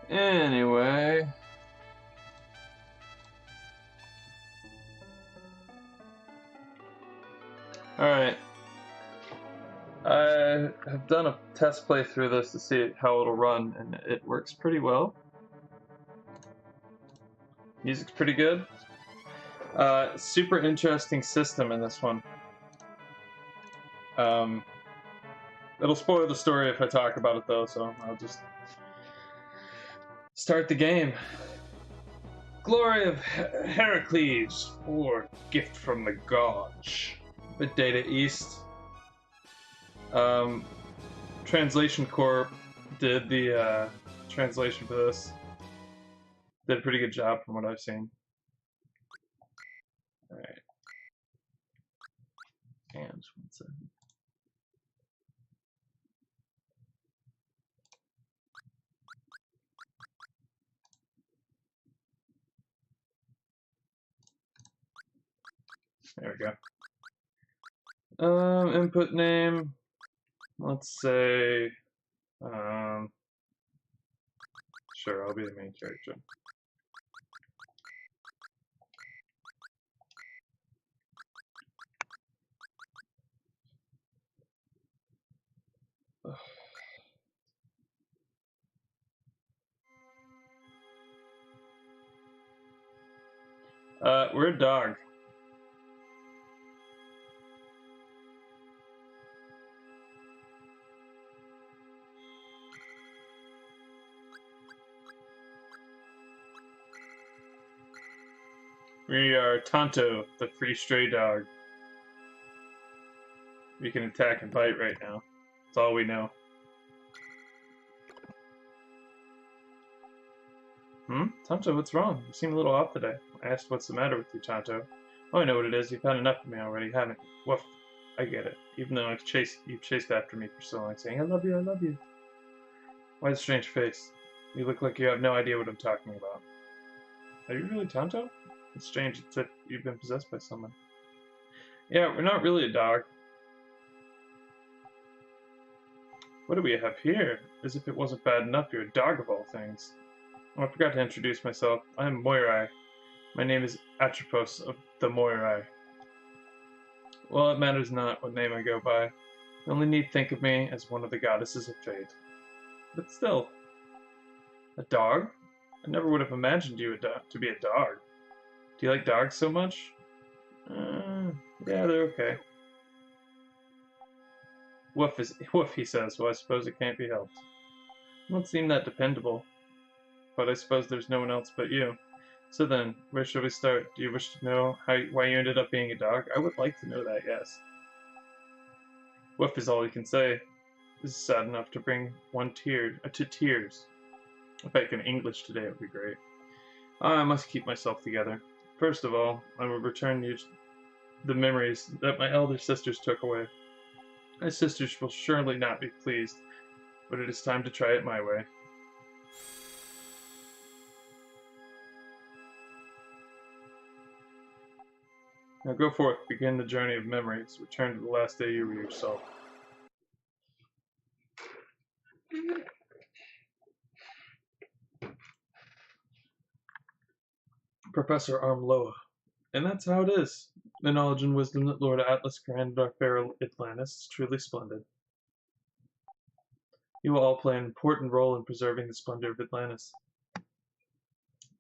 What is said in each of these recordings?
Anyway. Alright. I have done a test playthrough of this to see how it'll run, and it works pretty well. Music's pretty good. Super interesting system in this one. It'll spoil the story if I talk about it though, so I'll just start the game. Glory of Heracles, or gift from the gods. With Data East. Translation Corp did the translation for this. Did a pretty good job from what I've seen. Alright. And 1 second. There we go. Input name. Let's say, sure, I'll be the main character. We're a dog. We are Tonto, the free stray dog. We can attack and bite right now. That's all we know. Tonto, what's wrong? You seem a little off today. I asked what's the matter with you, Tonto. Oh, I know what it is. You've had enough of me already, haven't you? Woof. I get it. Even though you've chased after me for so long, saying, I love you, I love you. Why the strange face? You look like you have no idea what I'm talking about. Are you really Tonto? It's strange. It's that you've been possessed by someone. Yeah, we're not really a dog. What do we have here? As if it wasn't bad enough, you're a dog of all things. Oh, I forgot to introduce myself. I am Moirai. My name is Atropos of the Moirai. Well, it matters not what name I go by. You only need think of me as one of the goddesses of fate. But still, a dog? I never would have imagined you to be a dog. Do you like dogs so much? Yeah, they're okay. Woof, he says. Well, I suppose it can't be helped. You don't seem that dependable. But I suppose there's no one else but you. So then, where should we start? Do you wish to know why you ended up being a dog? I would like to know that, yes. Woof is all you can say. This is sad enough to bring one to tears. If I can English today, it would be great. I must keep myself together. First of all, I will return you the memories that my elder sisters took away. My sisters will surely not be pleased, but it is time to try it my way. Now go forth, begin the journey of memories, return to the last day you were yourself. Professor Armloa. And that's how it is. The knowledge and wisdom that Lord Atlas granted our fair Atlantis is truly splendid. You will all play an important role in preserving the splendor of Atlantis.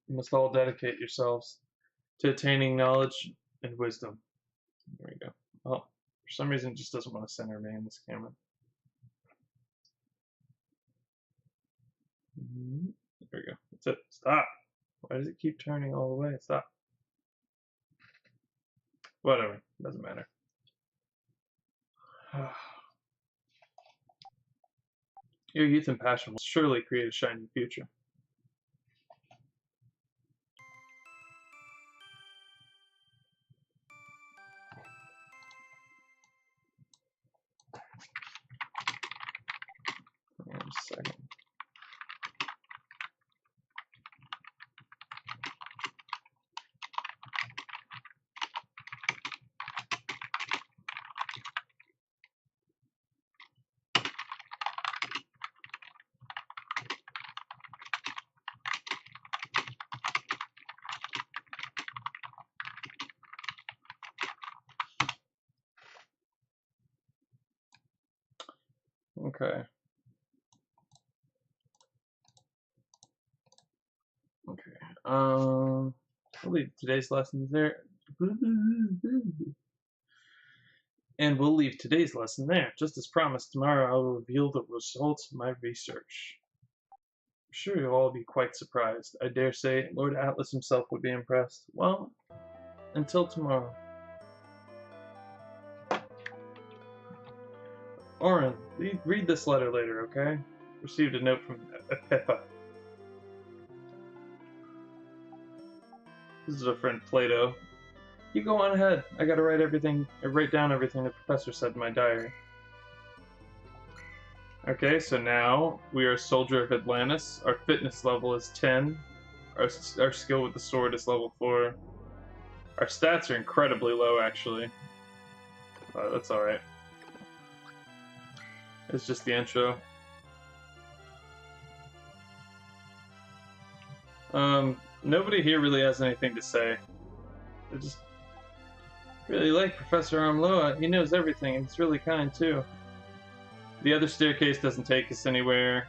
You must all dedicate yourselves to attaining knowledge and wisdom. There we go. Oh, for some reason it just doesn't want to center me in this camera. There we go. That's it. Stop. Why does it keep turning all the way? Stop. Whatever. Doesn't matter. Your youth and passion will surely create a shining future. Hang on a second. Okay. Okay. We'll leave today's lessons there. And we'll leave today's lesson there. Just as promised, tomorrow I will reveal the results of my research. I'm sure you'll all be quite surprised. I dare say Lord Atlas himself would be impressed. Well, until tomorrow. Oren, read this letter later, okay? Received a note from Epipa. This is our friend Plato. You go on ahead. I gotta write down everything the professor said in my diary. Okay, so now we are a soldier of Atlantis. Our fitness level is 10. Our skill with the sword is level 4. Our stats are incredibly low, actually. That's alright. It's just the intro. Nobody here really has anything to say. I just really like Professor Armloa. He knows everything, and he's really kind, too. The other staircase doesn't take us anywhere.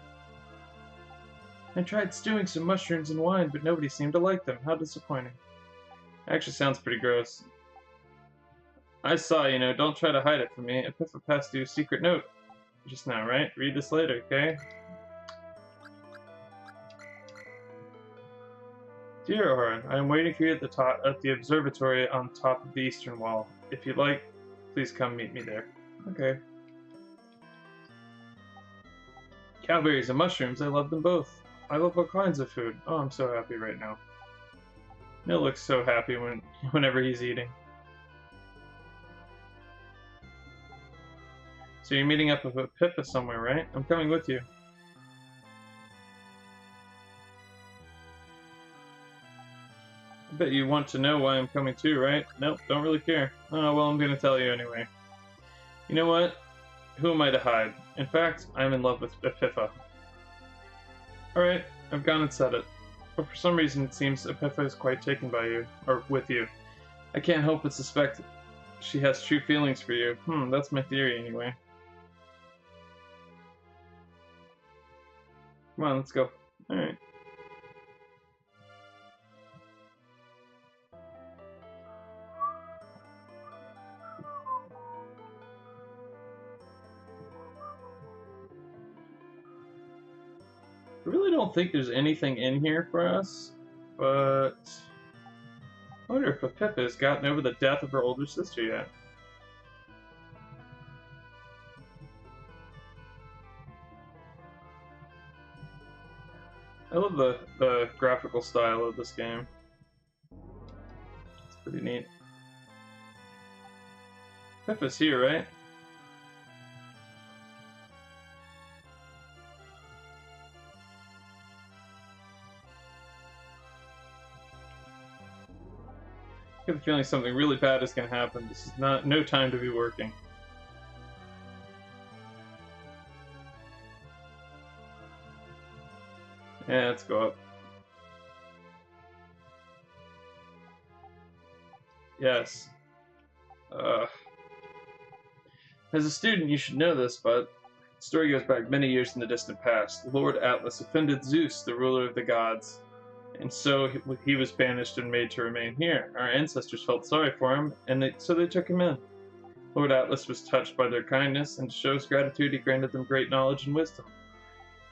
I tried stewing some mushrooms in wine, but nobody seemed to like them. How disappointing. Actually sounds pretty gross. I saw, don't try to hide it from me. Epipa passed you a secret note just now, right? Read this later, okay? Dear Oren, I am waiting for you at the observatory on top of the eastern wall. If you'd like, please come meet me there. Okay. Cowberries and mushrooms, I love them both. I love all kinds of food. Oh, I'm so happy right now. Neil looks so happy whenever he's eating. So you're meeting up with Epipa somewhere, right? I'm coming with you. I bet you want to know why I'm coming too, right? Nope, don't really care. Oh, well, I'm gonna tell you anyway. You know what? Who am I to hide? In fact, I'm in love with Epipa. Alright, I've gone and said it. But for some reason it seems Epipa is quite taken by you, or with you. I can't help but suspect she has true feelings for you. That's my theory anyway. Come on, let's go. Alright. I really don't think there's anything in here for us, but I wonder if Epipa has gotten over the death of her older sister yet. I love the graphical style of this game. It's pretty neat. Epipa's here, right? I have a feeling something really bad is going to happen. This is no time to be working. Yeah, let's go up. Yes. As a student, you should know this, but the story goes back many years in the distant past. Lord Atlas offended Zeus, the ruler of the gods, and so he was banished and made to remain here. Our ancestors felt sorry for him, and so they took him in. Lord Atlas was touched by their kindness, and to show his gratitude, he granted them great knowledge and wisdom.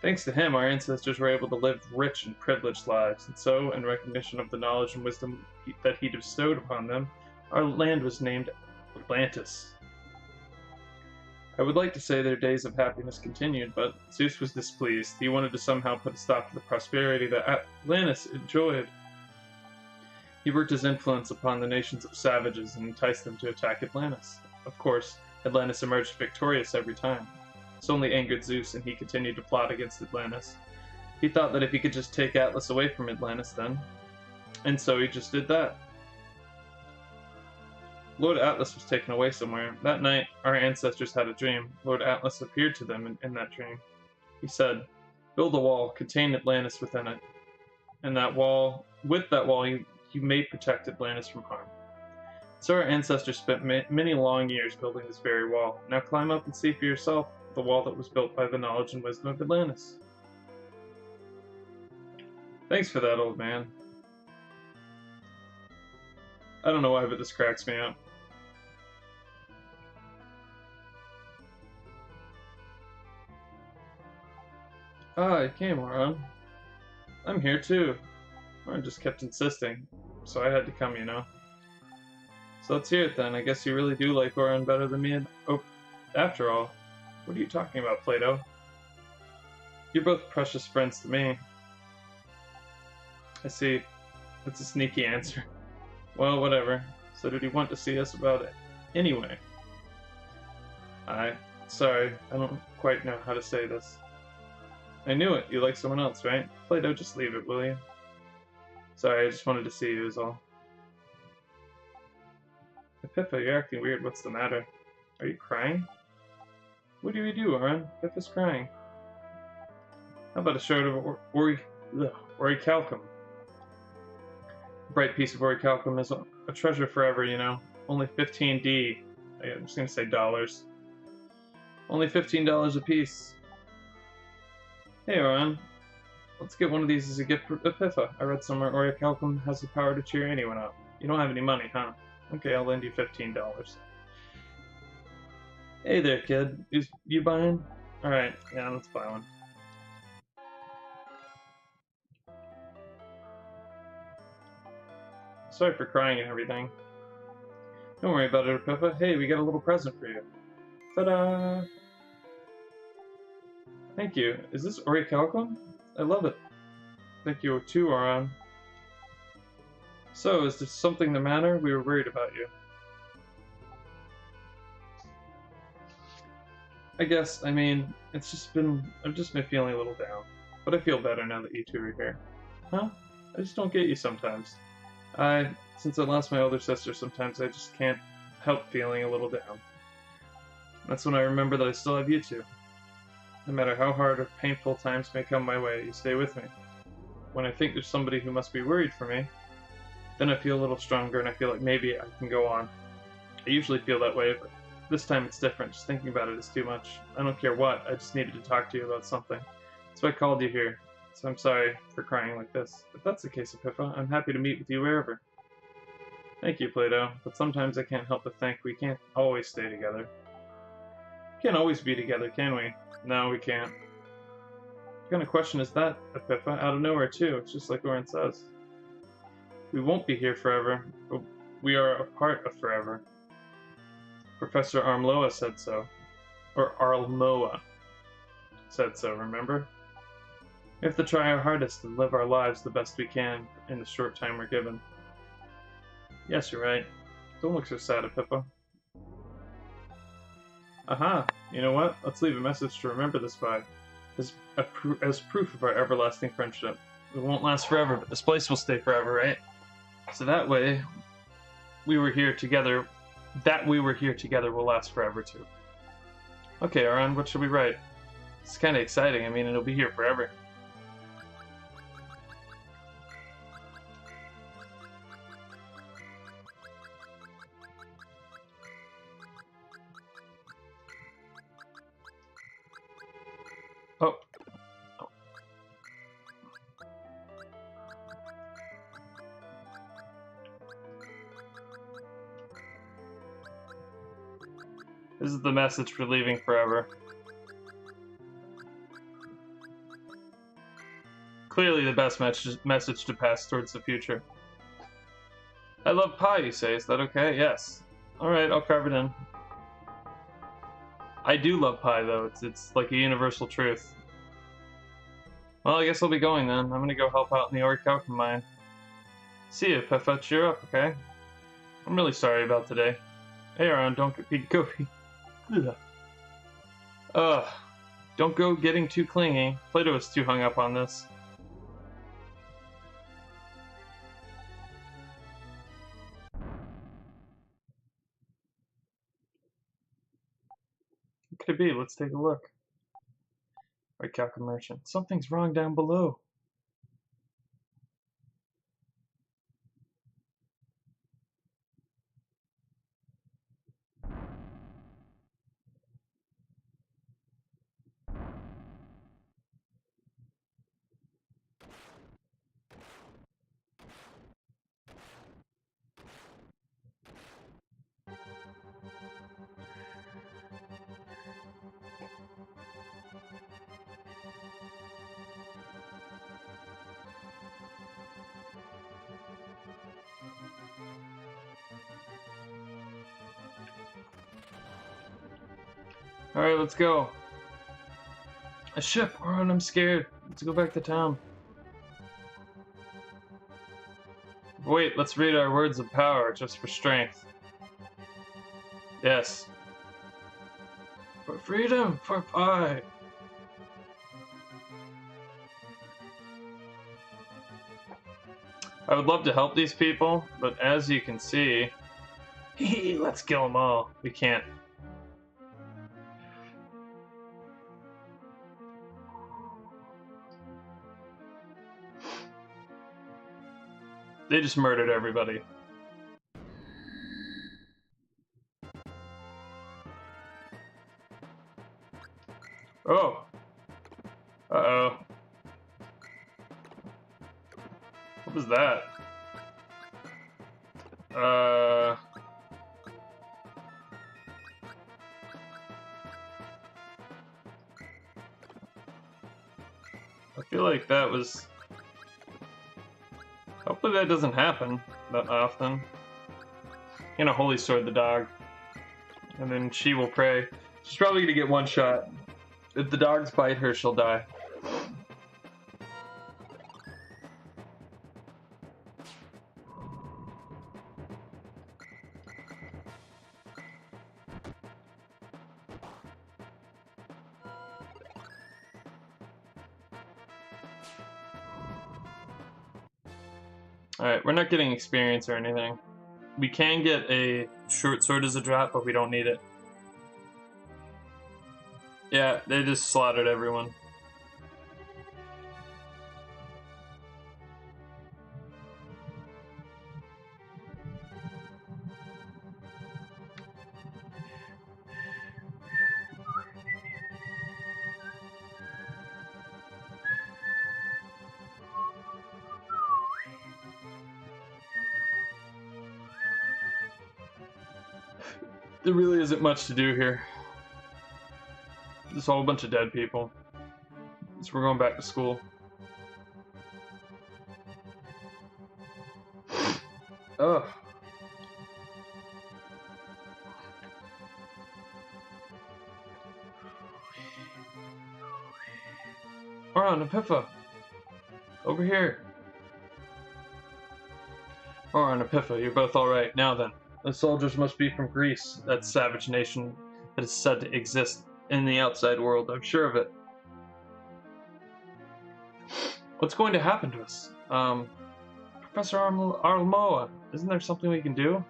Thanks to him, our ancestors were able to live rich and privileged lives, and so, in recognition of the knowledge and wisdom that he bestowed upon them, our land was named Atlantis. I would like to say their days of happiness continued, but Zeus was displeased. He wanted to somehow put a stop to the prosperity that Atlantis enjoyed. He worked his influence upon the nations of savages and enticed them to attack Atlantis. Of course, Atlantis emerged victorious every time. This only angered Zeus, and he continued to plot against Atlantis. He thought that if he could just take Atlas away from Atlantis then, and so he just did that. Lord Atlas was taken away somewhere. That night, our ancestors had a dream. Lord Atlas appeared to them in that dream. He said, "Build a wall, contain Atlantis within it. And with that wall, you may protect Atlantis from harm." So our ancestors spent many long years building this very wall. Now climb up and see for yourself the wall that was built by the knowledge and wisdom of Atlantis. Thanks for that, old man. I don't know why, but this cracks me up. Ah, you came, Oron. I'm here too. Oron just kept insisting, so I had to come, you know. So let's hear it then. I guess you really do like Oron better than me. After all, what are you talking about, Plato? You're both precious friends to me. I see. That's a sneaky answer. Well, whatever. So did he want to see us about it? Anyway. Sorry, I don't quite know how to say this. I knew it. You like someone else, right? Plato, just leave it, will you? Sorry, I just wanted to see you is all. Pippa, you're acting weird. What's the matter? Are you crying? What do we do, Oron? Pippa's crying. How about a shard of orichalcum? A bright piece of orichalcum is a treasure forever, you know. Only 15D. I'm just gonna say dollars. Only $15 a piece. Hey, Oron. Let's get one of these as a gift for Pippa. I read somewhere orichalcum has the power to cheer anyone up. You don't have any money, huh? Okay, I'll lend you $15. Hey there, kid. You buying? Alright, yeah, let's buy one. Sorry for crying and everything. Don't worry about it, Pippa. Hey, we got a little present for you. Ta-da! Thank you. Is this orichalcum? I love it. Thank you too, Oron. So, is there something the matter? We were worried about you. I guess, I mean, I've just been feeling a little down. But I feel better now that you two are here. Huh? I just don't get you sometimes. Since I lost my older sister, sometimes I just can't help feeling a little down. That's when I remember that I still have you two. No matter how hard or painful times may come my way, you stay with me. When I think there's somebody who must be worried for me, then I feel a little stronger and I feel like maybe I can go on. I usually feel that way, but this time it's different. Just thinking about it is too much. I don't care what, I just needed to talk to you about something. So I called you here. So I'm sorry for crying like this. If that's the case, Pippa, I'm happy to meet with you wherever. Thank you, Plato, but sometimes I can't help but think we can't always stay together. We can't always be together, can we? No, we can't. What kind of question is that, Pippa? Out of nowhere, too. It's just like Oron says. We won't be here forever, but we are a part of forever. Professor Armloa said so. Or Arlmoa said so, remember? We have to try our hardest and live our lives the best we can in the short time we're given. Yes, you're right. Don't look so sad, Pippa. Aha! You know what? Let's leave a message to remember this by, as proof of our everlasting friendship. It won't last forever, but this place will stay forever, right? So that way, we were here together will last forever too. Okay, Oron, what should we write? It's kind of exciting. I mean, it'll be here forever. Oh. This is the message for leaving forever. Clearly the best message to pass towards the future. I love pie, you say. Is that okay? Yes. Alright, I'll carve it in. I do love pie, though. It's like a universal truth. Well, I guess I'll be going then. I'm gonna go help out in the Orichalcum mine. See you, Peffa. Cheer up, okay? I'm really sorry about today. Hey, Aaron, don't go. Don't go getting too clingy. Plato was too hung up on this. What could it be? Let's take a look. Orichalcum merchant. Something's wrong down below. Alright, let's go. A ship! Oron, I'm scared. Let's go back to town. Wait, let's read our words of power, just for strength. Yes. For freedom! For pie! I would love to help these people, but as you can see... let's kill them all. We can't. They just murdered everybody. Oh. Uh-oh. What was that? I feel like that was... Hopefully that doesn't happen that often. I'm gonna Holy Sword the dog. And then she will pray. She's probably gonna get one shot. If the dogs bite her, she'll die. Alright, we're not getting experience or anything. We can get a short sword as a drop, but we don't need it. Yeah, they just slaughtered everyone. There really isn't much to do here. Just a whole bunch of dead people. So we're going back to school. Ugh. Oron, Epipha! Over here! Oron, Epipha, you're both alright. Now then, the soldiers must be from Greece, that savage nation that is said to exist in the outside world. I'm sure of it. What's going to happen to us? Professor Arlmoa, isn't there something we can do?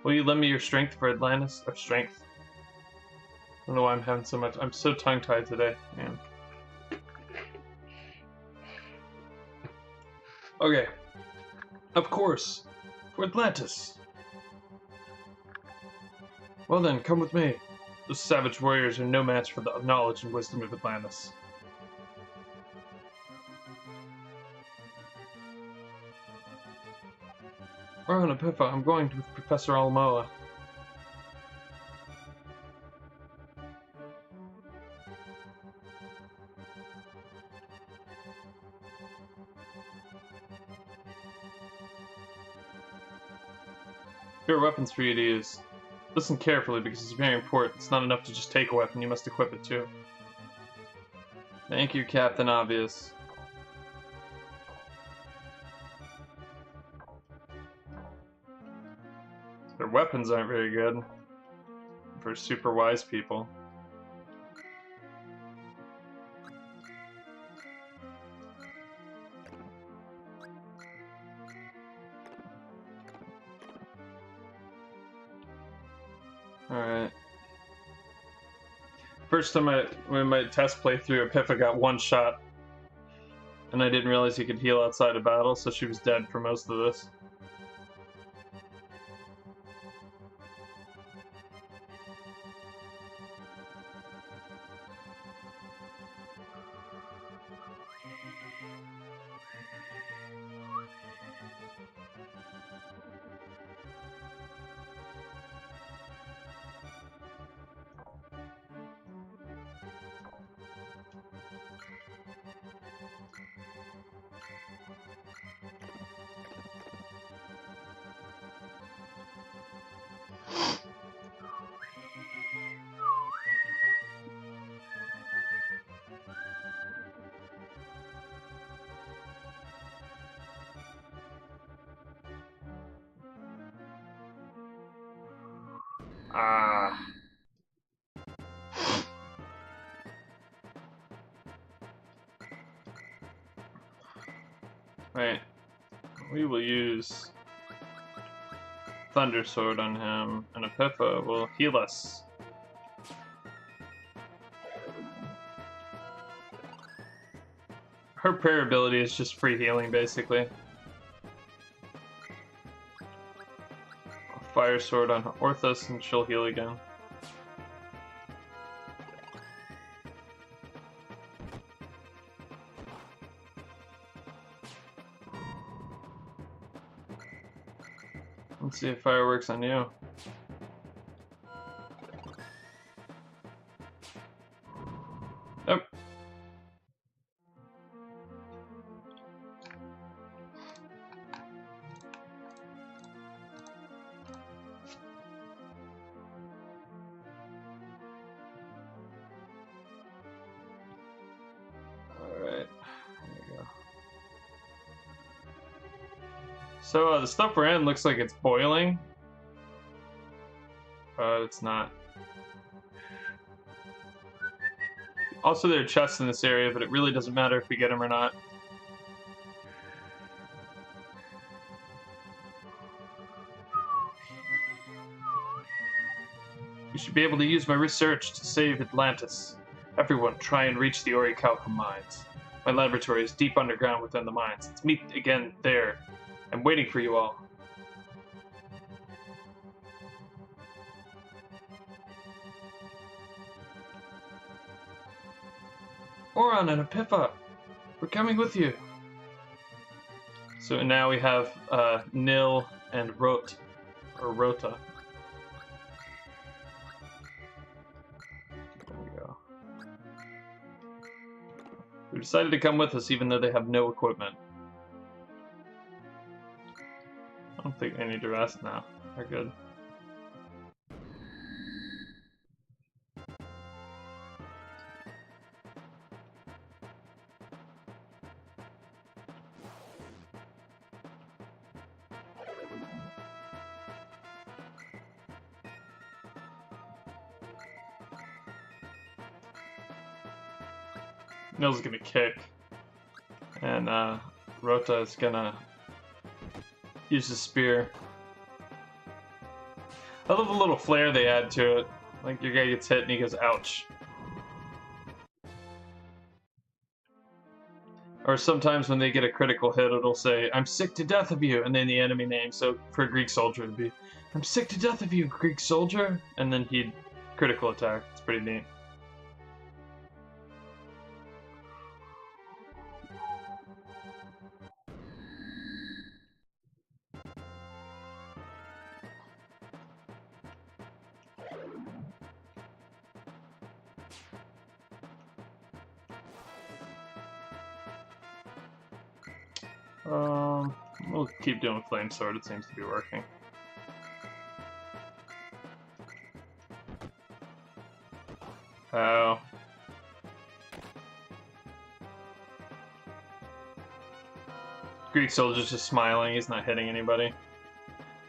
Will you lend me your strength for Atlantis? Or strength? I don't know why I'm having so much. I'm so tongue-tied today, man. Okay. Of course. For Atlantis. Well then, come with me. Those savage warriors are no match for the knowledge and wisdom of Atlantis. Oron, Epipha, I'm going with Professor Almoa. Here are weapons for you to use. Listen carefully because it's very important. It's not enough to just take a weapon, you must equip it too. Thank you, Captain Obvious. Their weapons aren't very good for super wise people. Alright. First time in my test playthrough, Epipha got one shot. And I didn't realize you could heal outside of battle, so she was dead for most of this. Ah. Right. We will use Thunder Sword on him, and Epipha will heal us. Her prayer ability is just free healing, basically. Fire Sword on Orthos, and she'll heal again. Let's see if fireworks on you. Nope. So the stuff we're in looks like it's boiling, but it's not. Also, there are chests in this area, but it really doesn't matter if we get them or not. We should be able to use my research to save Atlantis. Everyone, try and reach the Eikō mines. My laboratory is deep underground within the mines. Let's meet again there. I'm waiting for you all. Oron and Epipha, we're coming with you. So now we have Nil and Rota. There we go. They decided to come with us even though they have no equipment. I don't think they need to rest now. They're good. Nil's gonna kick, and Rota is gonna use the spear. I love the little flair they add to it. Like your guy gets hit and he goes, ouch. Or sometimes when they get a critical hit, it'll say, I'm sick to death of you, and then the enemy name. So for a Greek soldier, it'd be, I'm sick to death of you, Greek soldier. And then he'd critical attack. It's pretty neat. We'll keep doing Flame Sword, it seems to be working. Oh. Greek soldier's just smiling, he's not hitting anybody.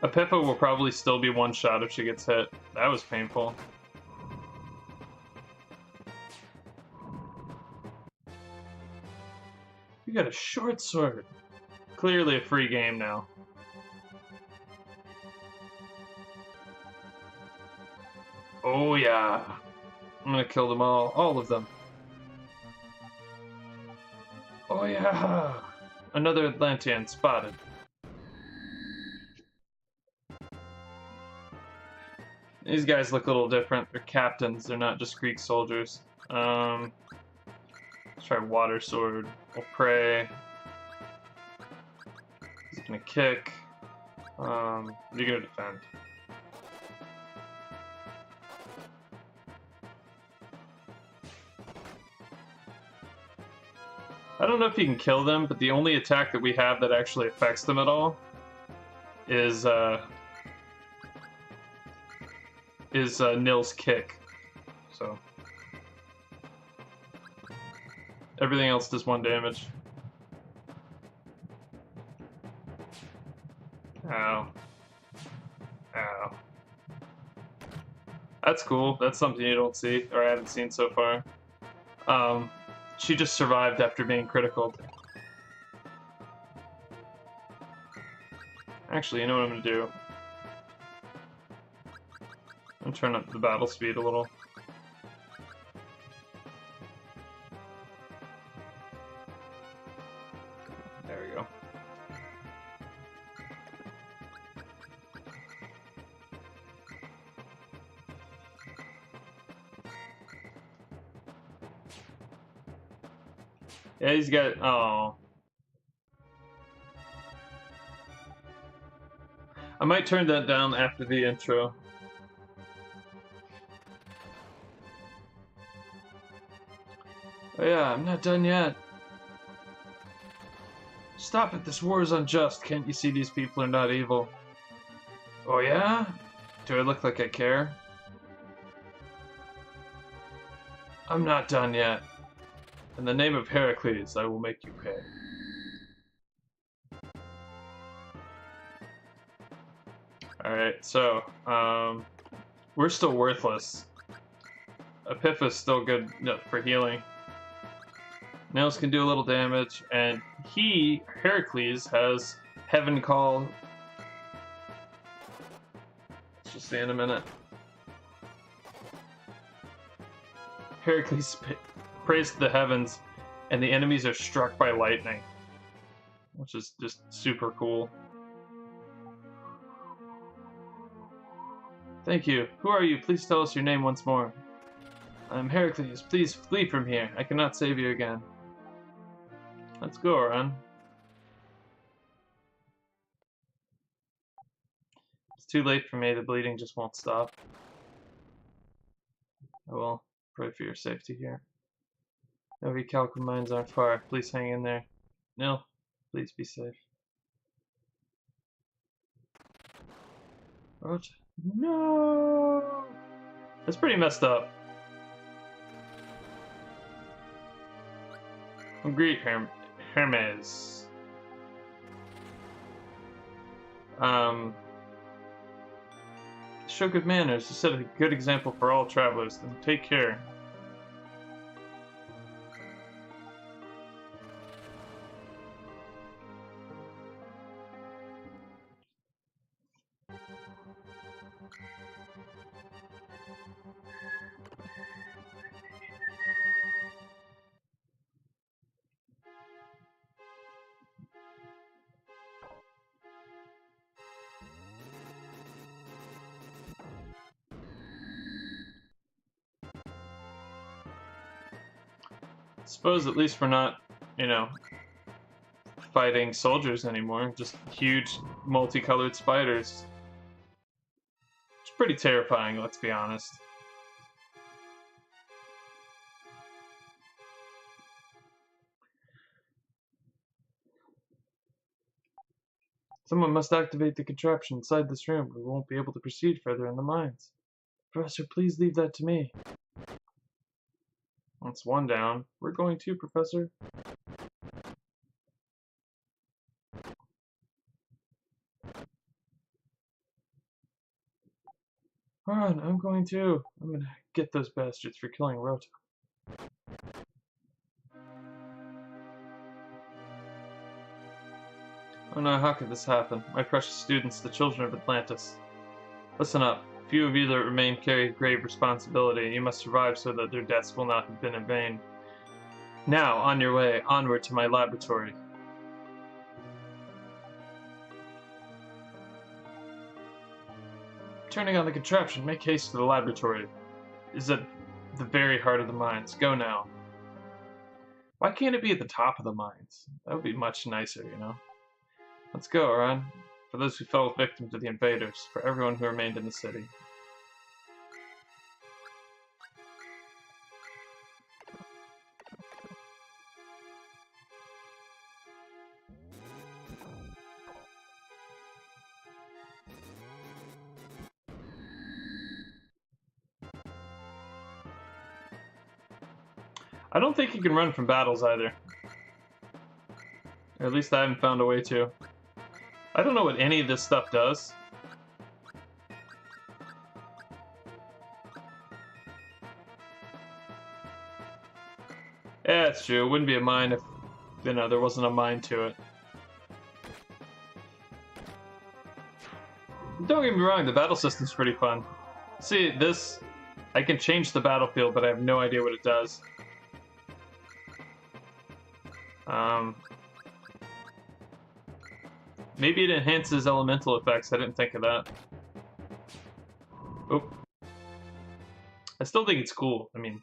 Epipha will probably still be one shot if she gets hit. That was painful. You got a short sword. Clearly a free game now. Oh yeah. I'm gonna kill them all of them. Oh yeah. Another Atlantean spotted. These guys look a little different. They're captains, they're not just Greek soldiers. Let's try water sword. We'll pray. He's gonna kick. You're gonna defend. I don't know if you can kill them, but the only attack that we have that actually affects them at all is Nil's kick. So everything else does 1 damage. Ow. Ow. That's cool. That's something you don't see, or I haven't seen so far. She just survived after being critical. Actually, you know what I'm gonna do? I'm gonna turn up the battle speed a little. There we go. Yeah, he's got. Oh. I might turn that down after the intro. Oh yeah, I'm not done yet. Stop it, this war is unjust. Can't you see these people are not evil? Oh yeah? Do I look like I care? I'm not done yet. In the name of Heracles, I will make you pay. Alright, so, we're still worthless. Epipha's still good for healing. Nails can do a little damage, and Heracles, has Heaven Call. Let's just see in a minute. Heracles prays to the heavens, and the enemies are struck by lightning, which is just super cool. Thank you. Who are you? Please tell us your name once more. I'm Heracles. Please flee from here. I cannot save you again. Let's go, Oron. It's too late for me. The bleeding just won't stop. I will pray for your safety here. No recalcitrant mines aren't far. Please hang in there. Nil, please be safe. What? No! That's pretty messed up. Well, greet Hermes. Show good manners to set a good example for all travelers. Then take care. Suppose at least we're not, you know, fighting soldiers anymore. Just huge, multicolored spiders. It's pretty terrifying, let's be honest. Someone must activate the contraption inside this room. We won't be able to proceed further in the mines. Professor, please leave that to me. That's one down. We're going to, Professor. Run, I'm going to. I'm gonna get those bastards for killing Rota. Oh no, how could this happen? My precious students, the children of Atlantis. Listen up. Few of you that remain carry grave responsibility. You must survive so that their deaths will not have been in vain. Now, on your way, onward to my laboratory. Turning on the contraption, make haste to the laboratory. Is at the very heart of the mines. Go now. Why can't it be at the top of the mines? That would be much nicer, you know? Let's go, Oron. For those who fell victim to the invaders, for everyone who remained in the city. I don't think you can run from battles either. Or at least I haven't found a way to. I don't know what any of this stuff does. Yeah, it's true. It wouldn't be a mine if, you know, there wasn't a mine to it. Don't get me wrong, the battle system's pretty fun. See, this... I can change the battlefield, but I have no idea what it does. Maybe it enhances elemental effects. I didn't think of that. Oh. I still think it's cool. I mean,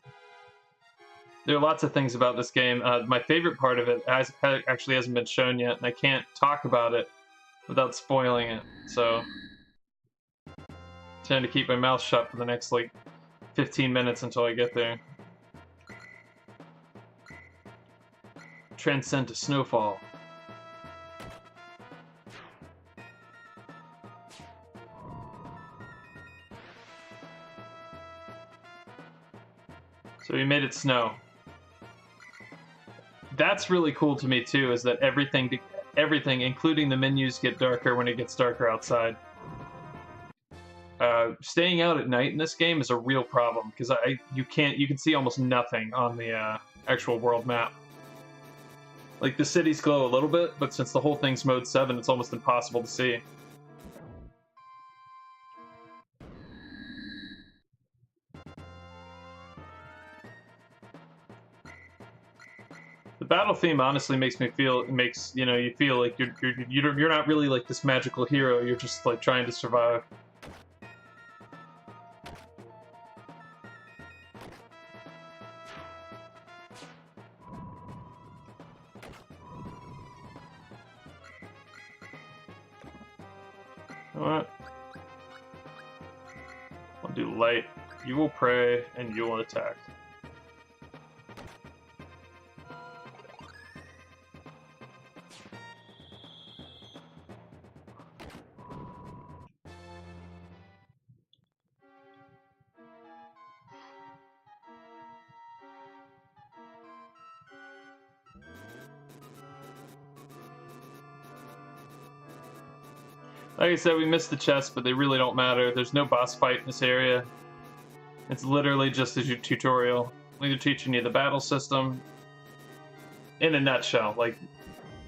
there are lots of things about this game. My favorite part of it actually hasn't been shown yet, and I can't talk about it without spoiling it. So, I tend to keep my mouth shut for the next, like, 15 minutes until I get there. Transcend to snowfall. So we made it snow. That's really cool to me too, is that everything, including the menus, get darker when it gets darker outside. Staying out at night in this game is a real problem, because you can see almost nothing on the actual world map. Like, the cities glow a little bit, but since the whole thing's mode 7, it's almost impossible to see. The battle theme honestly makes me feel, you feel like you're not really like this magical hero, you're just like trying to survive. What? I'll do light. You will pray and you will attack. Like I said, we missed the chests, but they really don't matter. There's no boss fight in this area. It's literally just a tutorial. They're teaching you the battle system. In a nutshell, like,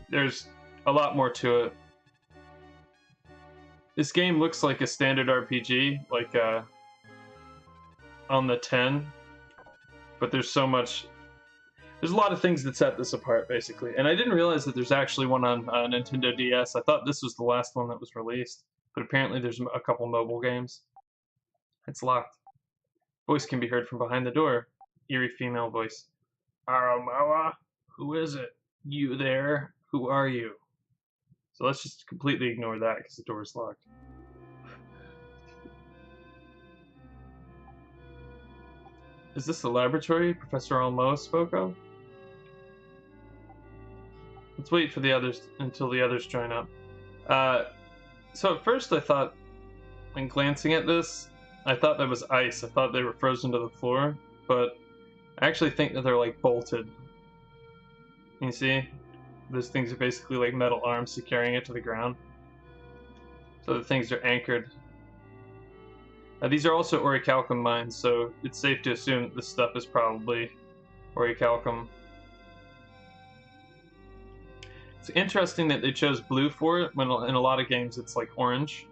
there's a lot more to it. This game looks like a standard RPG, like on the 10, but there's so much... There's a lot of things that set this apart, basically. And I didn't realize that there's actually one on Nintendo DS. I thought this was the last one that was released. But apparently there's a couple mobile games. It's locked. Voice can be heard from behind the door. Eerie female voice. Aromawa? Who is it? You there? Who are you? So let's just completely ignore that because the door is locked. Is this the laboratory Professor Almo spoke of? Let's wait for the others until the others join up. So at first I thought, when glancing at this, I thought that was ice. I thought they were frozen to the floor, but I actually think that they're like bolted. You see? Those things are basically like metal arms securing it to the ground. So the things are anchored. These are also orichalcum mines, so it's safe to assume that this stuff is probably orichalcum. It's interesting that they chose blue for it, when in a lot of games it's like orange.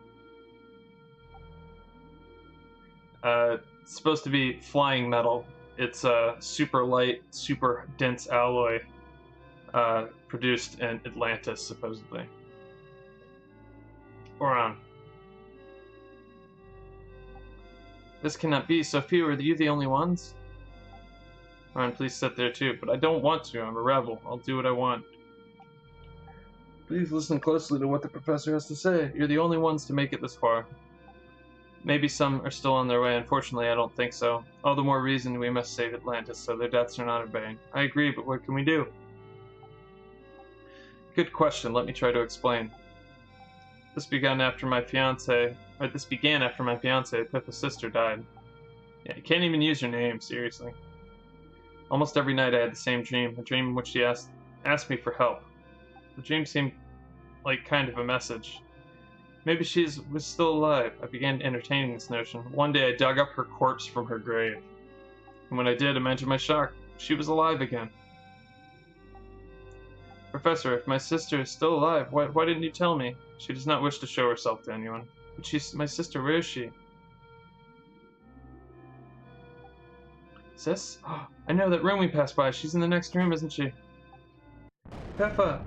It's supposed to be flying metal. It's a super light, super dense alloy produced in Atlantis, supposedly. Oron. This cannot be. Sophia, are you the only ones? Oron, please sit there too. But I don't want to. I'm a rebel. I'll do what I want. Please listen closely to what the professor has to say. You're the only ones to make it this far. Maybe some are still on their way. Unfortunately, I don't think so. All the more reason we must save Atlantis, so their deaths are not in vain. I agree, but what can we do? Good question. Let me try to explain. This began after my fiance, Pippa's sister, died. Yeah, you can't even use her name, seriously. Almost every night I had the same dream, a dream in which she asked me for help. The dream seemed like kind of a message. Maybe she was still alive. I began entertaining this notion. One day I dug up her corpse from her grave. And when I did, imagine my shock. She was alive again. Professor, if my sister is still alive, why didn't you tell me? She does not wish to show herself to anyone. But she's my sister. Where is she? Sis? Oh, I know that room we passed by. She's in the next room, isn't she? Peppa!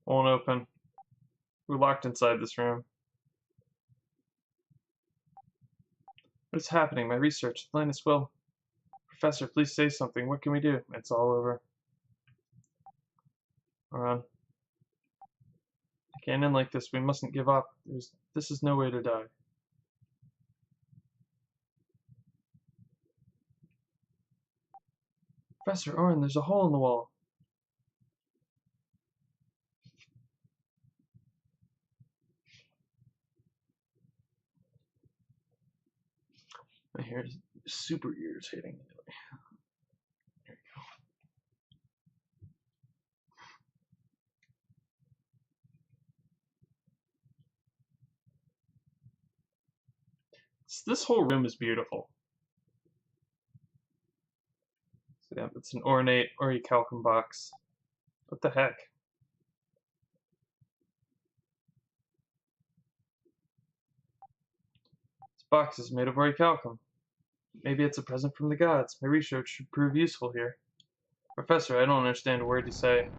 Won't open. We're locked inside this room. What is happening? My research. Atlantis will. Professor, please say something. What can we do? It's all over. Oron. I can't end like this. We mustn't give up. This is no way to die. Professor Oren, there's a hole in the wall. My hair is super irritating. There you go. This whole room is beautiful. So yeah, it's an ornate orichalcum box. What the heck? This box is made of orichalcum. Maybe it's a present from the gods. My research should prove useful here. Professor, I don't understand a word you say.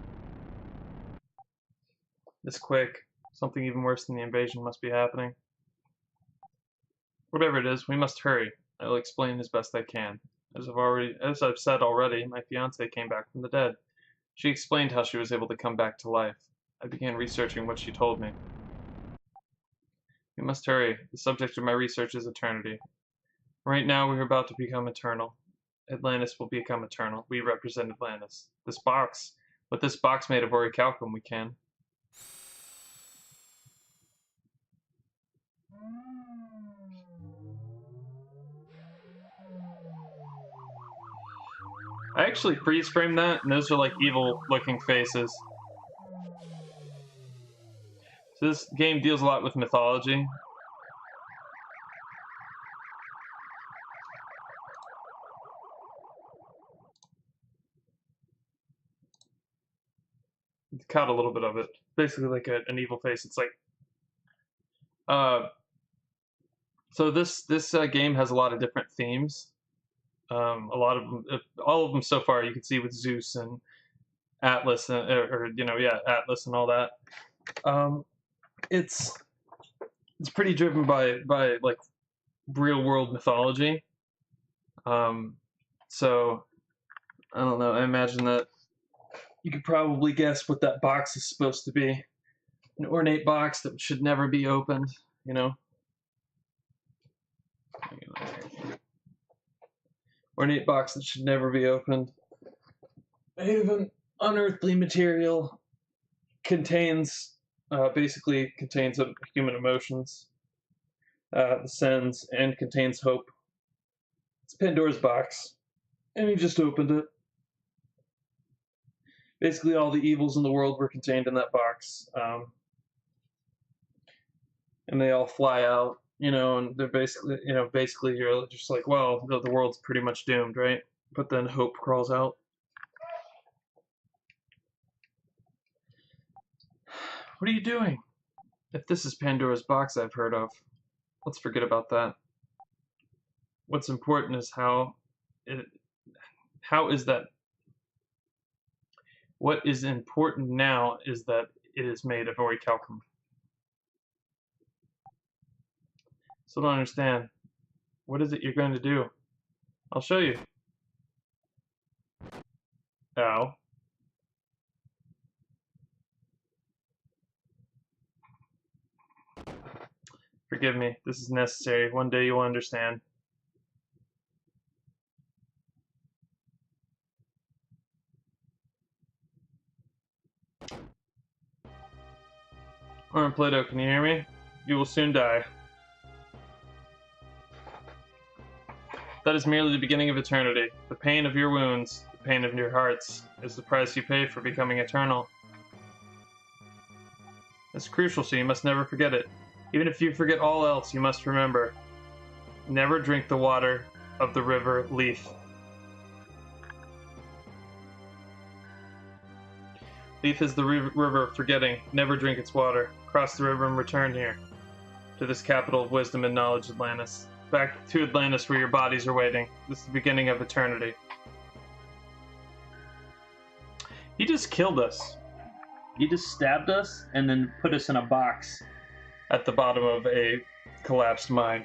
This quick. Something even worse than the invasion must be happening. Whatever it is, we must hurry. I'll explain as best I can. As I've said already, my fiancée came back from the dead. She explained how she was able to come back to life. I began researching what she told me. We must hurry. The subject of my research is eternity. Right now, we're about to become eternal. Atlantis will become eternal. We represent Atlantis. With this box made of orichalcum, we can. I actually freeze-framed that, and those are like evil-looking faces. So this game deals a lot with mythology. Cut a little bit of it. Basically like an evil face. It's like... So this game has a lot of different themes. All of them so far you can see with Zeus and Atlas, Atlas and all that. It's pretty driven by like real world mythology. So I don't know. I imagine that you could probably guess what that box is supposed to be. An ornate box that should never be opened. You know. ornate box that should never be opened. Made of an unearthly material, basically contains human emotions, the sins, and contains hope. It's Pandora's box, and he just opened it. Basically, all the evils in the world were contained in that box, and they all fly out, and they're basically you're just like, well, the world's pretty much doomed, right? But then hope crawls out. What are you doing? If this is Pandora's box I've heard of, let's forget about that. What's important is what is important now is that it is made of orichalcum. So I don't understand. What is it you're going to do? I'll show you. Ow. Forgive me. This is necessary. One day you will understand. Oran Plato, can you hear me? You will soon die. That is merely the beginning of eternity. The pain of your wounds, the pain of your hearts, is the price you pay for becoming eternal. It's crucial, so you must never forget it. Even if you forget all else, you must remember. Never drink the water of the river Leaf. Leaf is the river of forgetting. Never drink its water. Cross the river and return here, to this capital of wisdom and knowledge, Atlantis. Back to Atlantis where your bodies are waiting. This is the beginning of eternity. He just killed us. He just stabbed us and then put us in a box at the bottom of a collapsed mine.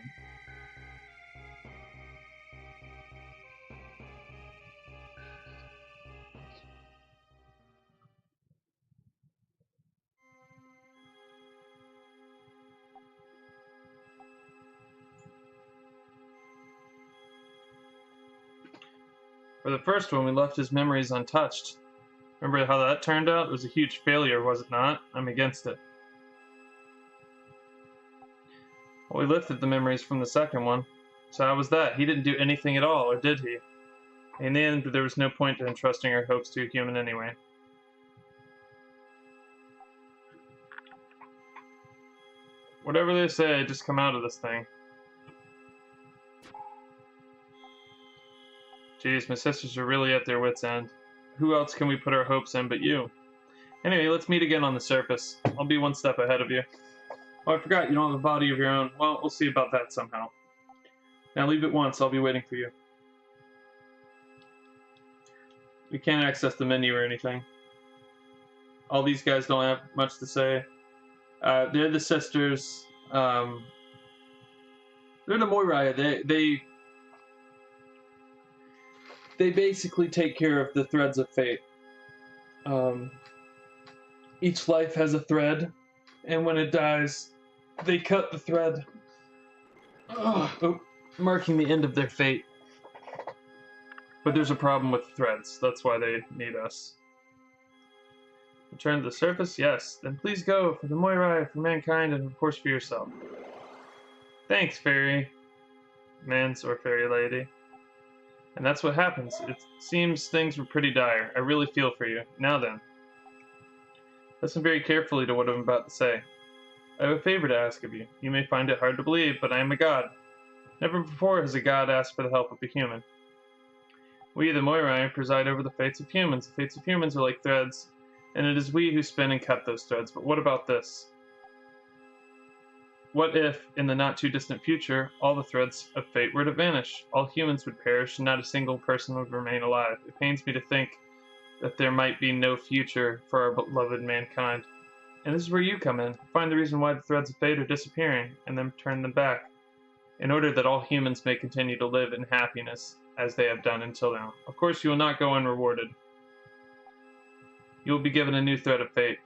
For the first one, we left his memories untouched. Remember how that turned out? It was a huge failure, was it not? I'm against it. Well, we lifted the memories from the second one. So how was that? He didn't do anything at all, or did he? In the end, there was no point to entrusting our hopes to a human anyway. Whatever they say, just come out of this thing. Jeez, my sisters are really at their wits' end. Who else can we put our hopes in but you? Anyway, let's meet again on the surface. I'll be one step ahead of you. Oh, I forgot, you don't have a body of your own. Well, we'll see about that somehow. Now leave at once, I'll be waiting for you. We can't access the menu or anything. All these guys don't have much to say. They're the sisters. They're the Moirai. They basically take care of the threads of fate. Each life has a thread, and when it dies, they cut the thread, marking the end of their fate. But there's a problem with the threads. That's why they need us. Return to the surface? Yes. Then please go, for the Moirai, for mankind, and of course for yourself. Thanks, fairy. Man's or fairy lady. And that's what happens. It seems things were pretty dire. I really feel for you. Now then. Listen very carefully to what I'm about to say. I have a favor to ask of you. You may find it hard to believe, but I am a god. Never before has a god asked for the help of a human. We, the Moirai, preside over the fates of humans. The fates of humans are like threads, and it is we who spin and cut those threads. But what about this? What if, in the not-too-distant future, all the threads of fate were to vanish? All humans would perish, and not a single person would remain alive. It pains me to think that there might be no future for our beloved mankind. And this is where you come in. Find the reason why the threads of fate are disappearing, and then turn them back, in order that all humans may continue to live in happiness, as they have done until now. Of course, you will not go unrewarded. You will be given a new thread of fate.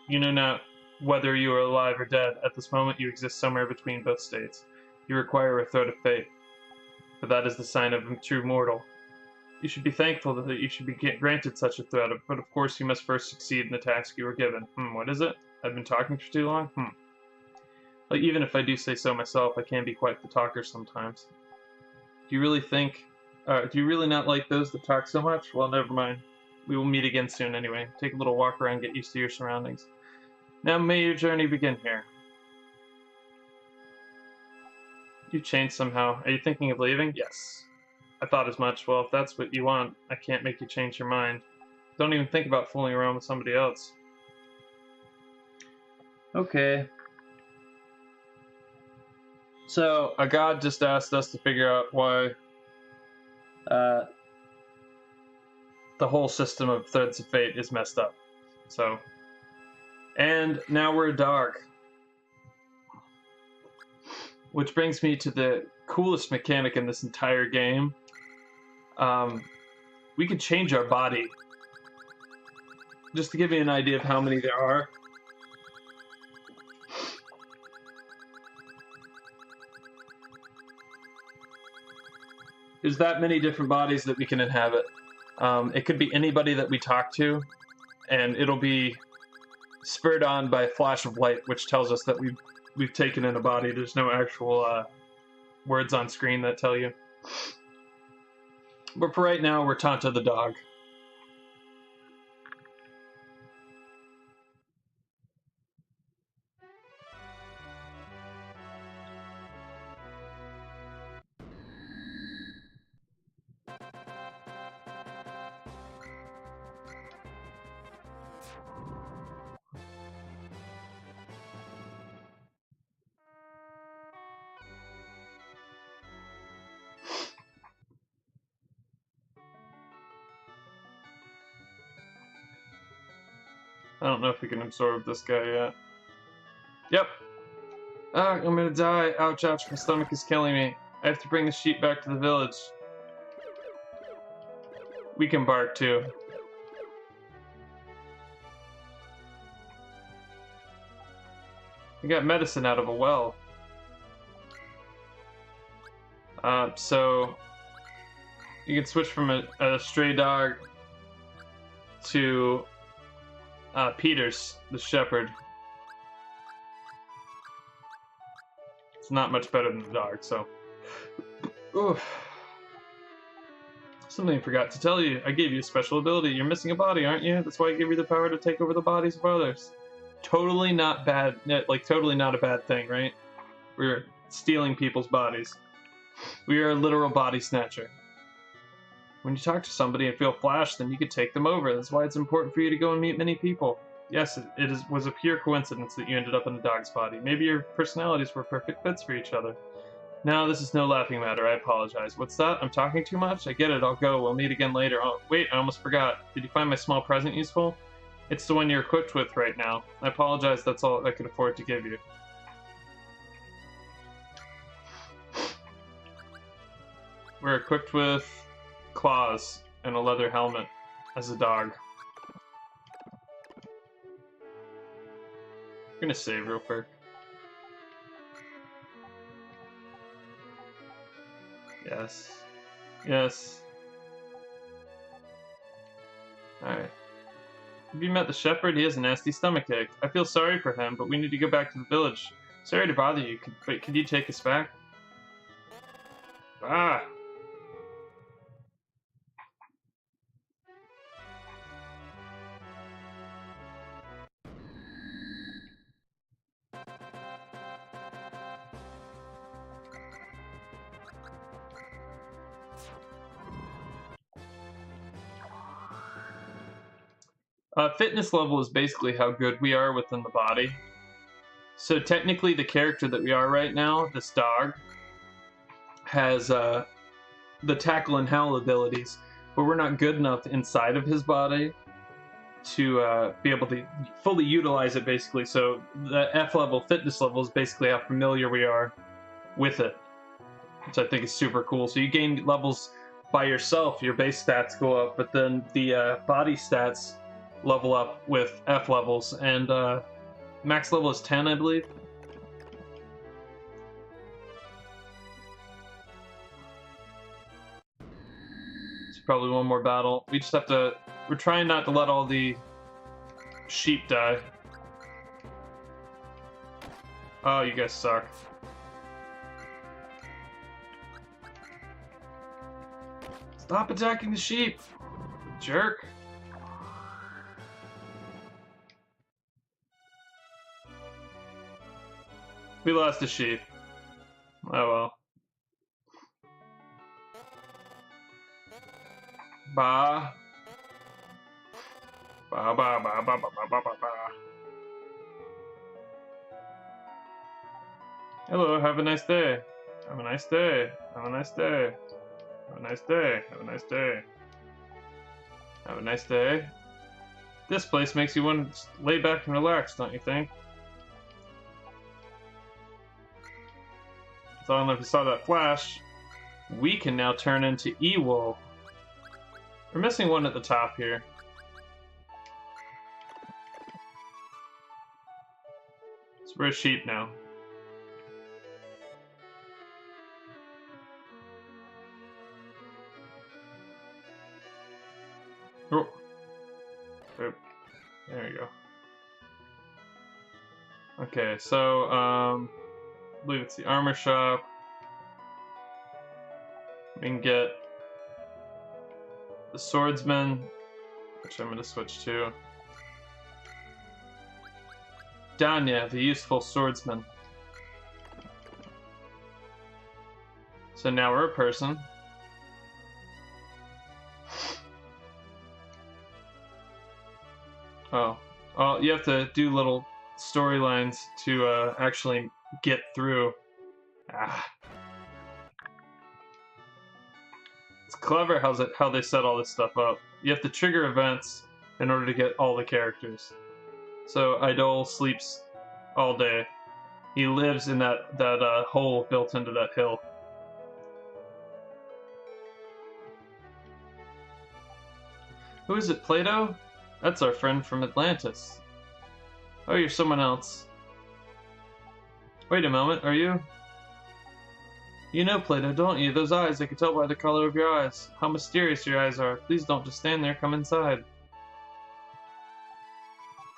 You know not whether you are alive or dead. At this moment, you exist somewhere between both states. You require a thread of fate. for that is the sign of a true mortal. You should be thankful that you should be granted such a threat, but of course you must first succeed in the task you were given. What is it? I've been talking for too long? Well, even if I do say so myself, I can be quite the talker sometimes. Do you really not like those that talk so much? Well, never mind. We will meet again soon anyway. Take a little walk around, get used to your surroundings. Now may your journey begin here. You changed somehow. Are you thinking of leaving? Yes. I thought as much. Well, if that's what you want, I can't make you change your mind. Don't even think about fooling around with somebody else. Okay. So, a god just asked us to figure out why the whole system of Threads of Fate is messed up. So, and now we're a dog. Which brings me to the coolest mechanic in this entire game. We can change our body. Just to give you an idea of how many there are. There's that many different bodies that we can inhabit. It could be anybody that we talk to, and it'll be spurred on by a flash of light, which tells us that we've taken in a body. There's no actual words on screen that tell you. But for right now, we're Tonto the dog. I don't know if we can absorb this guy yet. Yep. I'm gonna die. Ouch, ouch, my stomach is killing me. I have to bring the sheep back to the village. We can bark too. We got medicine out of a well. So you can switch from a stray dog to Peters, the shepherd. It's not much better than the dog, so. Oof. Something I forgot to tell you. I gave you a special ability. You're missing a body, aren't you? That's why I gave you the power to take over the bodies of others. Totally not bad, like totally not a bad thing, right? We're stealing people's bodies. We are a literal body snatcher. When you talk to somebody and feel flash, then you could take them over. That's why it's important for you to go and meet many people. Yes, was a pure coincidence that you ended up in a dog's body. Maybe your personalities were perfect fits for each other. Now, this is no laughing matter. I apologize. What's that? I'm talking too much? I get it. I'll go. We'll meet again later. Oh, wait, I almost forgot. Did you find my small present useful? It's the one you're equipped with right now. I apologize. That's all I could afford to give you. We're equipped with claws and a leather helmet as a dog. I'm gonna save real quick. Yes. Yes. Alright. Have you met the shepherd? He has a nasty stomachache. I feel sorry for him, but we need to go back to the village. Sorry to bother you. Could you take us back? Ah! Fitness level is basically how good we are within the body. So technically the character that we are right now, this dog, has the tackle and howl abilities, but we're not good enough inside of his body to be able to fully utilize it, basically. So the F level fitness level is basically how familiar we are with it, which I think is super cool. So you gain levels by yourself, your base stats go up, but then the body stats level up with F levels, and max level is 10, I believe. It's probably one more battle. We just have to... We're trying not to let all the sheep die. Oh, you guys suck. Stop attacking the sheep! Jerk. We lost a sheep. Oh well. Ba. Ba ba ba ba ba ba ba ba ba. Hello, have a nice day. Have a nice day. Have a nice day. Have a nice day. Have a nice day. Have a nice day. This place makes you want to lay back and relax, don't you think? So I don't know if you saw that flash. We can now turn into Ewo. We're missing one at the top here. So we're a sheep now. Oh. Oop. There you go. Okay, so, I believe it's the armor shop. We can get the swordsman, which I'm going to switch to. Danya, the useful swordsman. So now we're a person. Oh, you have to do little storylines to actually get through. Ah. It's clever how they set all this stuff up. You have to trigger events in order to get all the characters. So Idol sleeps all day. He lives in that hole built into that hill. Who is it, Plato? That's our friend from Atlantis. Oh, you're someone else. Wait a moment, are you? You know Plato, don't you? Those eyes, I can tell by the color of your eyes. How mysterious your eyes are. Please don't just stand there, come inside.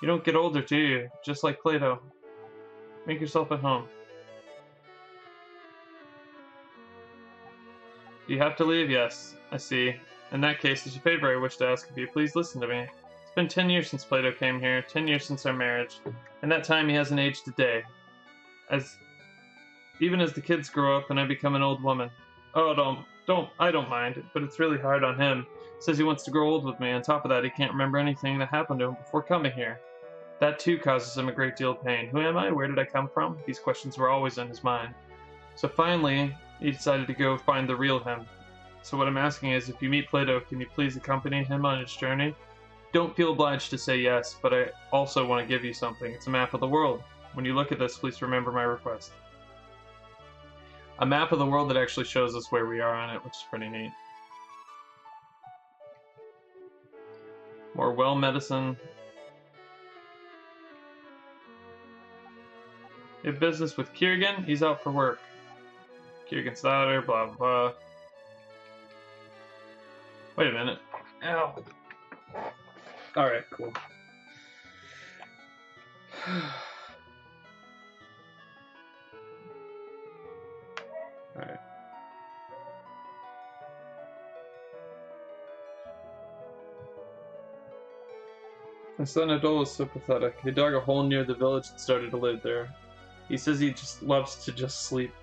You don't get older, do you? Just like Plato. Make yourself at home. Do you have to leave? Yes, I see. In that case, there's a favor I wish to ask of you. Please listen to me. It's been 10 years since Plato came here, 10 years since our marriage. In that time, he hasn't aged a day. Even as the kids grow up and I become an old woman. Oh, I don't mind, but it's really hard on him. Says he wants to grow old with me. On top of that, he can't remember anything that happened to him before coming here. That too causes him a great deal of pain. Who am I? Where did I come from? These questions were always in his mind. So finally, he decided to go find the real him. So what I'm asking is, if you meet Plato, can you please accompany him on his journey? Don't feel obliged to say yes, but I also want to give you something. It's a map of the world. When you look at this, please remember my request. A map of the world that actually shows us where we are on it, which is pretty neat. More well medicine. You have business with Kiergan? He's out for work. Kiergan's daughter, blah blah blah. Wait a minute. Ow. Alright, cool. Alright. My son Adol is so pathetic. He dug a hole near the village and started to live there. He says he just loves to just sleep.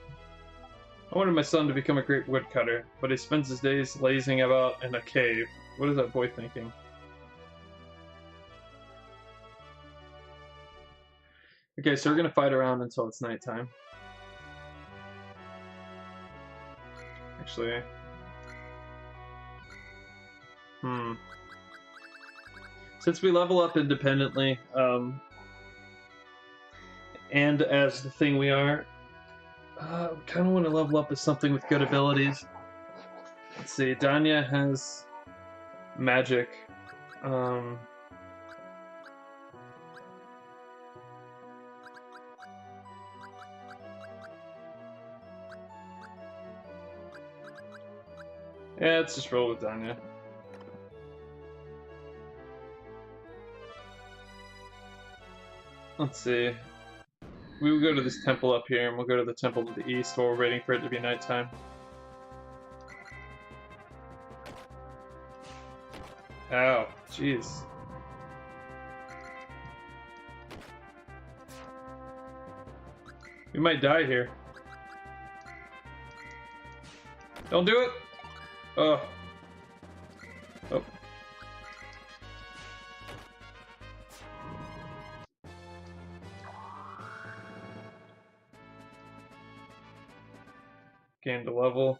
I wanted my son to become a great woodcutter, but he spends his days lazing about in a cave. What is that boy thinking? Okay, so we're gonna fight around until it's nighttime. Actually... Since we level up independently, and as the thing we are, I kind of want to level up as something with good abilities. Let's see, Danya has magic. Yeah, let's just roll with Danya. Let's see. We will go to this temple up here, and we'll go to the temple to the east while we're waiting for it to be nighttime. Ow, jeez. We might die here. Don't do it! Oh. Oh. Gained a level.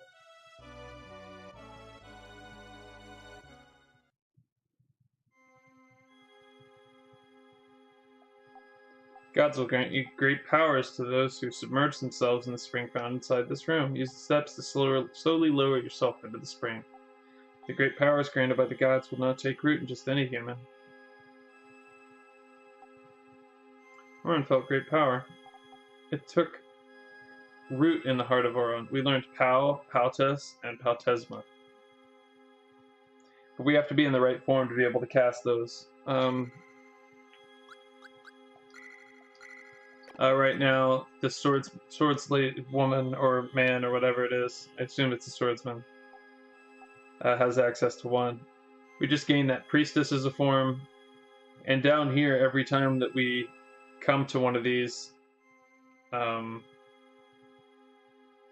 Gods will grant you great powers to those who submerge themselves in the spring found inside this room. Use the steps to slowly lower yourself into the spring. The great powers granted by the gods will not take root in just any human. Oron felt great power. It took root in the heart of Oron. We learned Pau, Pautes, and Pautesma. But we have to be in the right form to be able to cast those. Right now, the swordsblade woman or man or whatever it is, I assume it's a swordsman, has access to one. We just gained that priestess as a form, and down here, every time that we come to one of these,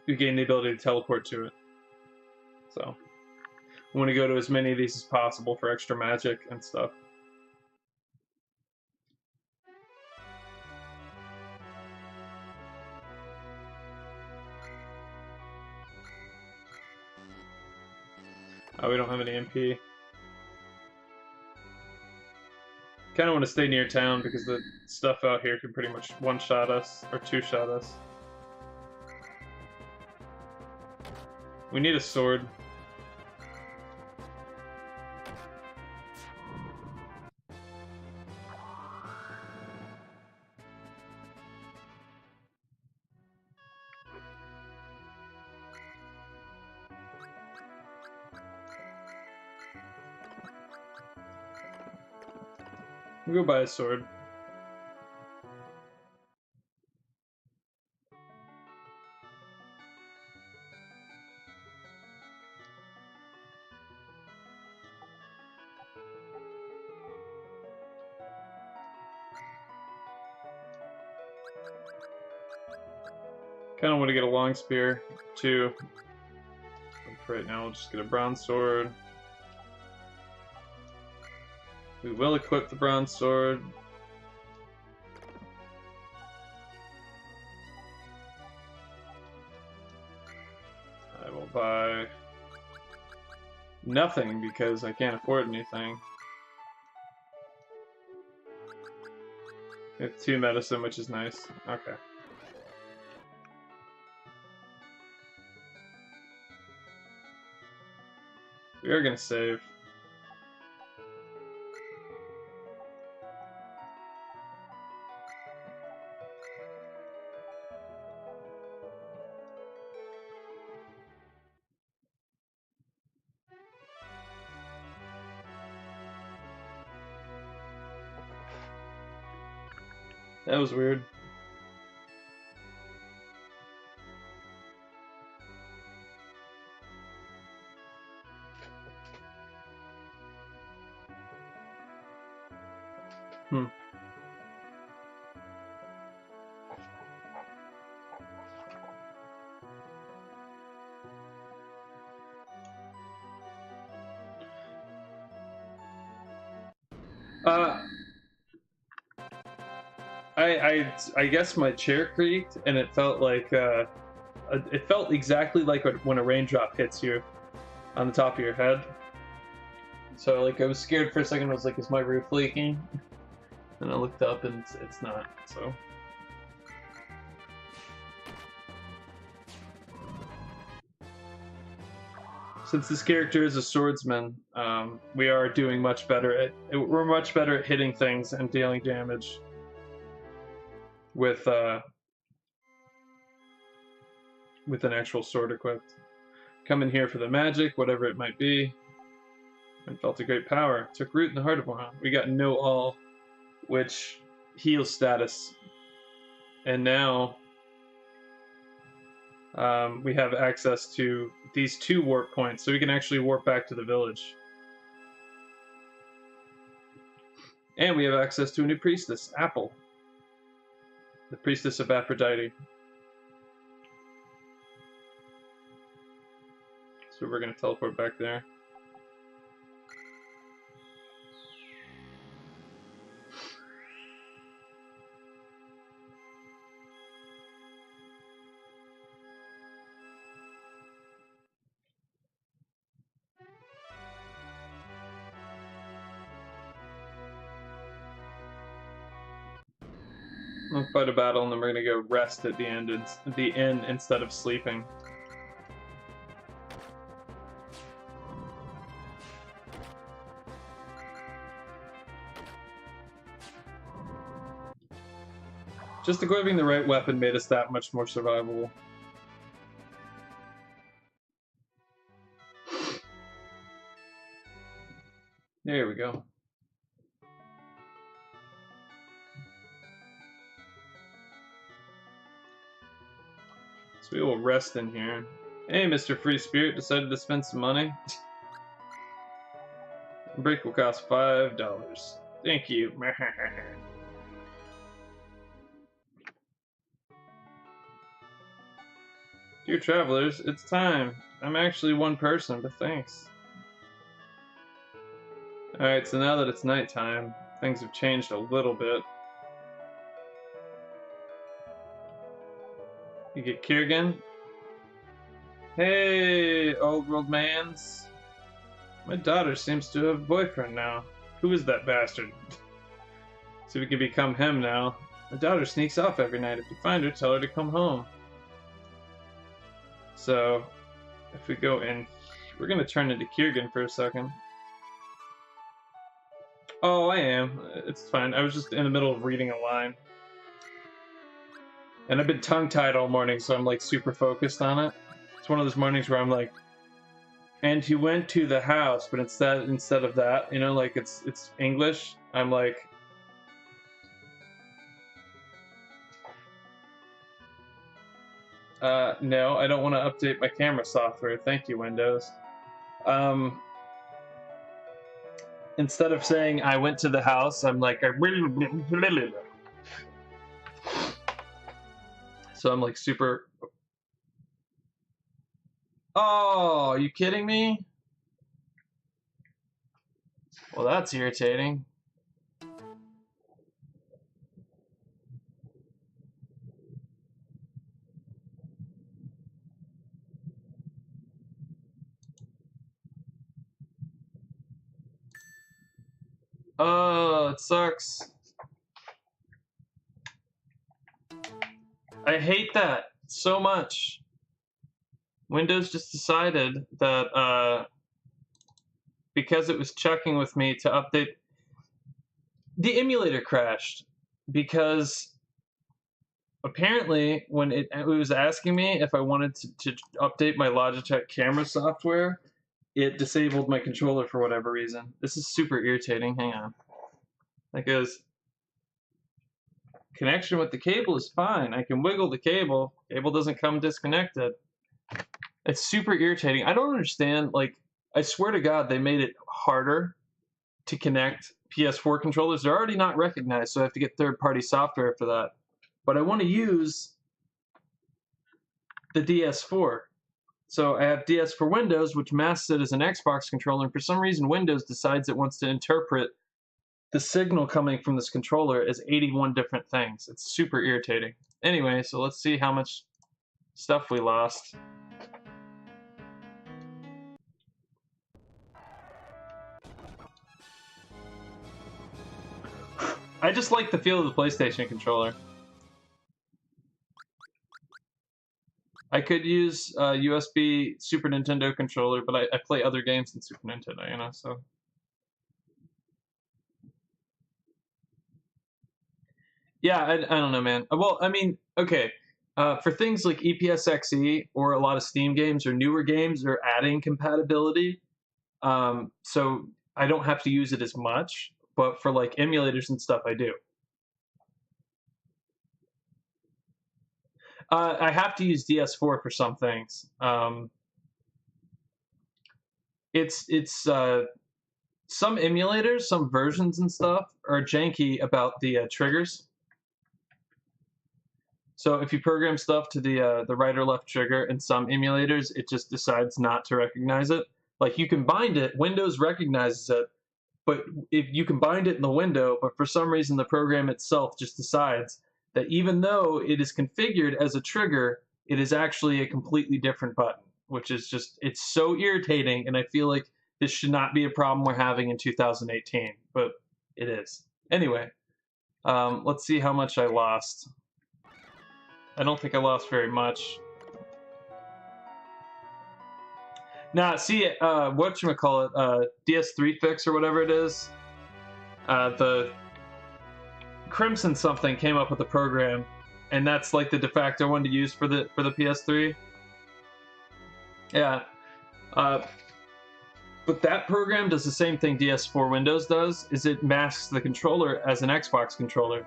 we gain the ability to teleport to it. So, we want to go to as many of these as possible for extra magic and stuff. Oh, we don't have any MP. Kind of want to stay near town because the stuff out here can pretty much one-shot us, or two-shot us. We need a sword. We'll go buy a sword. Kind of want to get a long spear, too. For right now, we'll just get a bronze sword. We will equip the bronze sword. I will buy nothing because I can't afford anything. We have 2 medicine, which is nice. Okay. We are gonna save. That was weird. I guess my chair creaked, and it felt like it felt exactly like when a raindrop hits you on the top of your head. So like I was scared for a second. I was like, "Is my roof leaking?" And I looked up, and it's not. So. Since this character is a swordsman, we are doing much better we're much better at hitting things and dealing damage with an actual sword equipped. Come in here for the magic, whatever it might be. And felt a great power. Took root in the heart of one. We got no all, which heals status. And now we have access to these 2 warp points, so we can actually warp back to the village. And we have access to a new priestess, Apple. The priestess of Aphrodite. So we're going to teleport back there. We'll fight a battle and then we're going to go rest at the inn instead of sleeping. Just equipping the right weapon made us that much more survivable. There we go. So we will rest in here. Hey, Mr. Free Spirit, decided to spend some money? Break will cost $5. Thank you. Dear travelers, it's time. I'm actually one person, but thanks. Alright, so now that it's nighttime, things have changed a little bit. You get Kirgan. Hey, old world mans. My daughter seems to have a boyfriend now. Who is that bastard? So we can become him now. My daughter sneaks off every night. If you find her, tell her to come home. So, if we go in, we're going to turn into Kirgan for a second. Oh, I am. It's fine. I was just in the middle of reading a line. And I've been tongue-tied all morning, so I'm like super focused on it. It's one of those mornings where I'm like, and he went to the house, but instead of that, you know, like it's English. I'm like, no, I don't want to update my camera software. Thank you, Windows. Instead of saying I went to the house, I'm like, so I'm like super. Oh, are you kidding me? Well, that's irritating. Oh, it sucks. I hate that so much. Windows just decided that because it was checking with me to update, the emulator crashed because apparently when it was asking me if I wanted to update my Logitech camera software, it disabled my controller for whatever reason. This is super irritating. Hang on. Because connection with the cable is fine. I can wiggle the cable. Cable doesn't come disconnected. It's super irritating. I don't understand. Like, I swear to God, they made it harder to connect PS4 controllers. They're already not recognized, so I have to get third-party software for that. But I want to use the DS4. So I have DS for Windows, which masks it as an Xbox controller, and for some reason Windows decides it wants to interpret the signal coming from this controller as 81 different things. It's super irritating. Anyway, so let's see how much stuff we lost. I just like the feel of the PlayStation controller. I could use a USB Super Nintendo controller, but I play other games than Super Nintendo, you know, so. Yeah, I don't know, man. Well, I mean, okay. For things like EPSXE or a lot of Steam games or newer games are adding compatibility, so I don't have to use it as much. But for like emulators and stuff, I do. I have to use DS4 for some things. It's some emulators, some versions and stuff are janky about the triggers. So if you program stuff to the right or left trigger in some emulators, it just decides not to recognize it. Like you can bind it, Windows recognizes it, but if you can bind it in the window, but for some reason the program itself just decides that even though it is configured as a trigger, it is actually a completely different button, which is just, it's so irritating, and I feel like this should not be a problem we're having in 2018, but it is. Anyway, let's see how much I lost. I don't think I lost very much. Nah, see, whatchamacallit, DS3 fix or whatever it is, the Crimson something came up with a program, and that's like the de facto one to use for the PS3. Yeah, but that program does the same thing DS4 Windows does, is it masks the controller as an Xbox controller.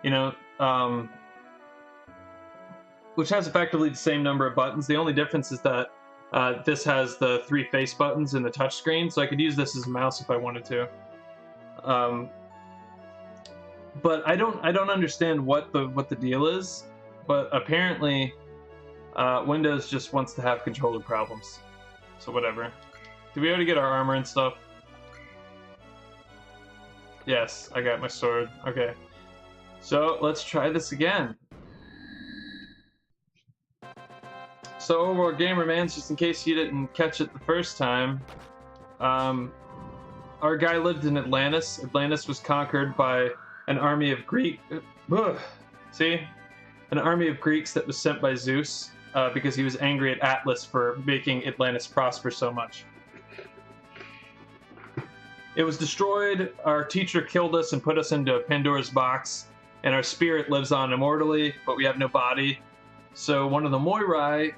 You know, which has effectively the same number of buttons. The only difference is that this has the 3 face buttons in the touchscreen, so I could use this as a mouse if I wanted to. But I don't understand what the deal is. But apparently, Windows just wants to have controller problems. So whatever. Did we already get our armor and stuff? Yes, I got my sword. Okay. So let's try this again. So Overworld Gamer Mans, just in case you didn't catch it the first time, our guy lived in Atlantis. Atlantis was conquered by an army of an army of Greeks that was sent by Zeus because he was angry at Atlas for making Atlantis prosper so much. It was destroyed, our teacher killed us and put us into Pandora's box, and our spirit lives on immortally, but we have no body. So one of the Moirai,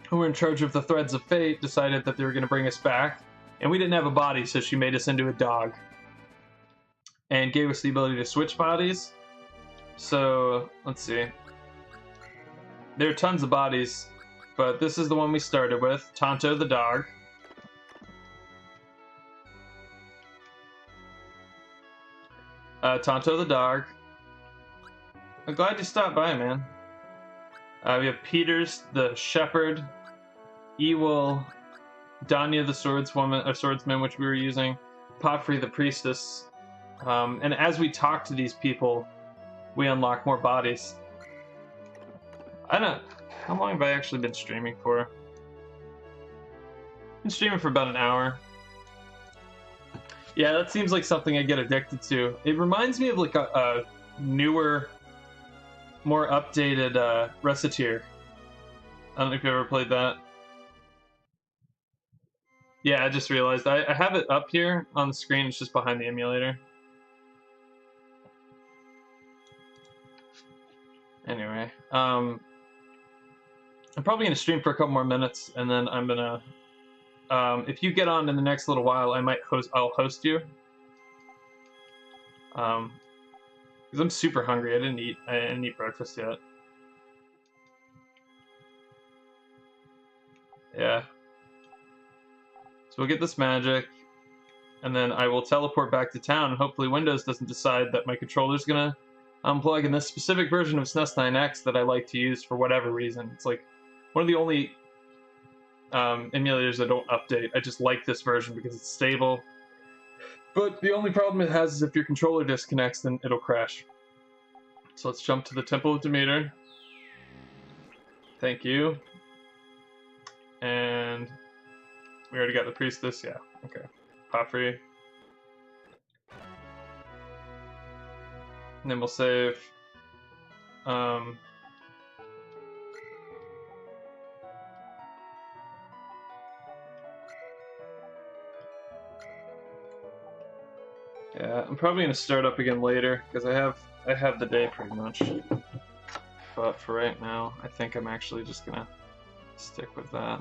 who were in charge of the Threads of Fate, decided that they were going to bring us back, and we didn't have a body, so she made us into a dog and gave us the ability to switch bodies. So let's see, there are tons of bodies, but this is the one we started with, Tonto the dog. Tonto the dog. I'm glad you stopped by, man. We have Peters the shepherd, Ewell, Danya the swordsman, which we were using, Potfrey the priestess, and as we talk to these people, we unlock more bodies. I don't. How long have I actually been streaming for? Been streaming for about an hour. Yeah, that seems like something I get addicted to. It reminds me of like a newer, more updated Reciteer. I don't know if you ever played that. Yeah, I just realized I have it up here on the screen. It's just behind the emulator. Anyway, I'm probably gonna stream for a couple more minutes, and then I'm gonna. If you get on in the next little while, I'll host you. Because I'm super hungry. I didn't eat breakfast yet. Yeah. So we'll get this magic, and then I will teleport back to town, and hopefully Windows doesn't decide that my controller's gonna unplug in this specific version of SNES 9X that I like to use for whatever reason. It's like one of the only emulators that don't update. I just like this version because it's stable. But the only problem it has is if your controller disconnects, then it'll crash. So let's jump to the Temple of Demeter. Thank you. And we already got the priestess, yeah. Okay. Potfrey. And then we'll save. Yeah, I'm probably gonna start up again later because I have the day pretty much. But but for right now, I think I'm actually just gonna stick with that.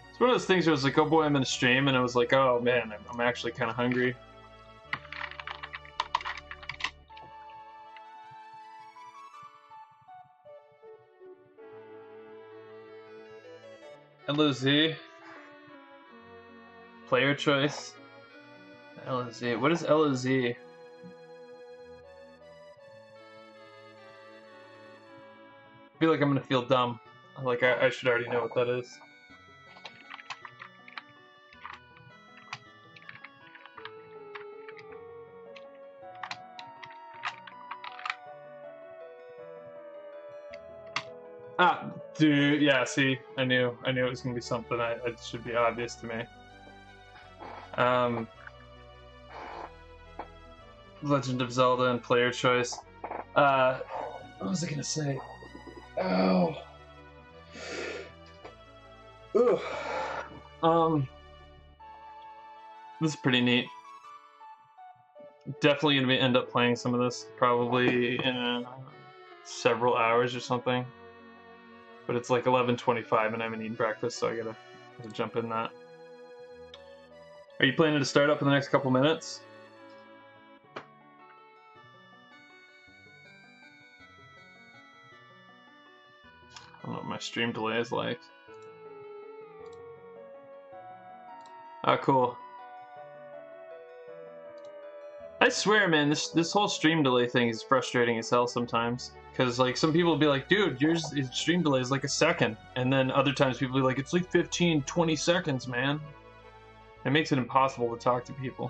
It's one of those things where I was like, oh boy, I'm in a stream, and I was like, oh man, I'm actually kind of hungry. LOZ. Player choice. LOZ. What is LOZ? I feel like I'm gonna feel dumb. Like I should already know what that is. Ah, dude, yeah, see, I knew it was gonna be something it should be obvious to me. Legend of Zelda and player choice. What was I gonna say? Oh. Ugh. This is pretty neat. Definitely gonna end up playing some of this, probably in several hours or something. But it's like 11:25 and I haven't eaten breakfast, so I gotta jump in that. Are you planning to start up in the next couple minutes? I don't know what my stream delay is like. Ah, cool. I swear, man, this whole stream delay thing is frustrating as hell sometimes. Because, like, some people will be like, dude, your stream delay is like a second. And then other times people will be like, it's like 15, 20 seconds, man. It makes it impossible to talk to people.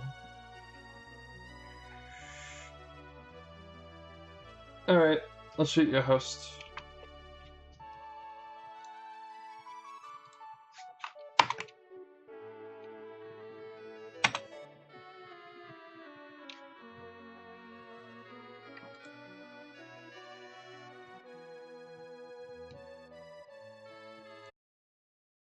Alright, I'll shoot you a host.